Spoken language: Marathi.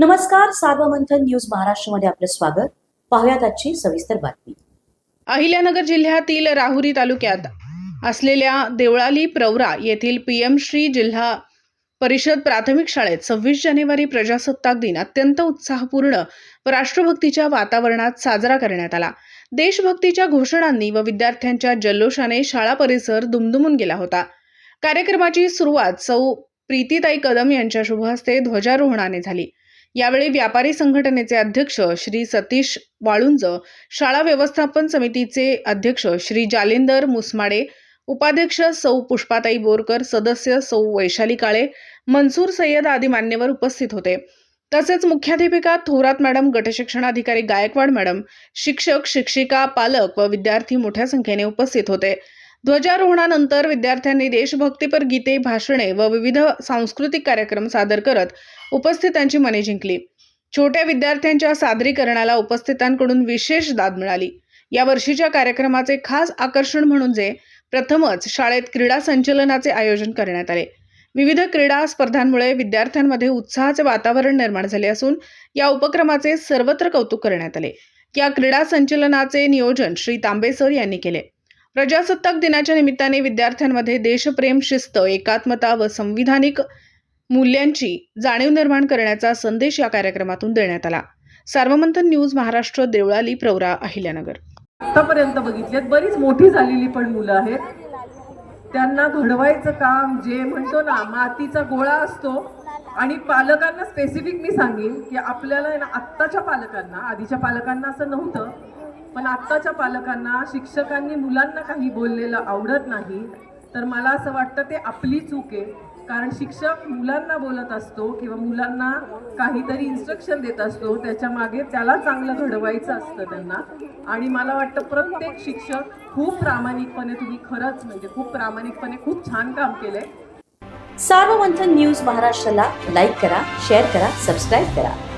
नमस्कार, सार्वमंथन न्यूज महाराष्ट्रमध्ये आपलं स्वागत. पाहुयात आजची सविस्तर बातमी. अहिल्यानगर जिल्ह्यातील राहुरी तालुक्यात असलेल्या देवळाली प्रवरा येथील पीएम श्री जिल्हा परिषद प्राथमिक शाळेत 26 जानेवारी प्रजासत्ताक दिन अत्यंत उत्साहपूर्ण व राष्ट्रभक्तीच्या वातावरणात साजरा करण्यात आला. देशभक्तीच्या घोषणांनी व विद्यार्थ्यांच्या जल्लोषाने शाळा परिसर दुमदुमून गेला होता. कार्यक्रमाची सुरुवात सौ प्रीतीताई कदम यांच्या शुभ हस्ते ध्वजारोहणाने झाली. यावेळी व्यापारी संघटनेचे अध्यक्ष श्री सतीश वाळुंज, शाळा व्यवस्थापन समितीचे अध्यक्ष श्री जालिंदर मुसमाडे, उपाध्यक्ष सौ पुष्पाताई बोरकर, सदस्य सौ वैशाली काळे, मनसूर सय्यद आदी मान्यवर उपस्थित होते. तसेच मुख्याध्यापिका थोरात मॅडम, गटशिक्षणाधिकारी गायकवाड मॅडम, शिक्षक, शिक्षिका, पालक व विद्यार्थी मोठ्या संख्येने उपस्थित होते. ध्वजारोहणानंतर विद्यार्थ्यांनी देशभक्तीपर गीते, भाषणे व विविध सांस्कृतिक कार्यक्रम सादर करत उपस्थितांची मने जिंकली. छोट्या विद्यार्थ्यांच्या सादरीकरणाला उपस्थितांकडून विशेष दाद मिळाली. या वर्षीच्या कार्यक्रमाचे खास आकर्षण म्हणून प्रथमच शाळेत क्रीडा संचलनाचे आयोजन करण्यात आले. विविध क्रीडा स्पर्धांमुळे विद्यार्थ्यांमध्ये उत्साहाचे वातावरण निर्माण झाले असून या उपक्रमाचे सर्वत्र कौतुक करण्यात आले. या क्रीडा संचलनाचे नियोजन श्री तांबे सर यांनी केले. प्रजासत्ताक दिनाच्या निमित्ताने विद्यार्थ्यांमध्ये देशप्रेम, शिस्त, एकात्मता व संविधानिक मूल्यांची जाणीव निर्माण करण्याचा संदेश या कार्यक्रमातून देण्यात आला. सार्वमंथन न्यूज महाराष्ट्र, देवळाली प्रवरा, अहिल्यानगर. आतापर्यंत बघितलेत बरीच मोठी झालेली पण मुलं आहेत. त्यांना घडवायचं काम जे म्हणतो ना मातीचा गोळा असतो. आणि पालकांना स्पेसिफिक मी सांगेन की आपल्याला ना आत्ताच्या पालकांना, आधीच्या पालकांना असं नव्हतं, पण आत्ताच्या पालकांना शिक्षकांनी मुलांना काही बोललेलं आवडत नाही. तर मला असं वाटतं ते आपली चूक आहे. कारण शिक्षक मुलांना बोलत असतो किंवा मुलांना काहीतरी इन्स्ट्रक्शन देत असतो, त्याच्या मागे त्याला चांगलं घडवायचं असतं त्यांना. आणि मला वाटतं प्रत्येक शिक्षक खूप प्रामाणिकपणे, तुम्ही खरंच म्हणजे खूप प्रामाणिकपणे खूप छान काम केलंय. सार्वमंथन न्यूज महाराष्ट्राला लाईक करा, शेअर करा, सबस्क्राईब करा.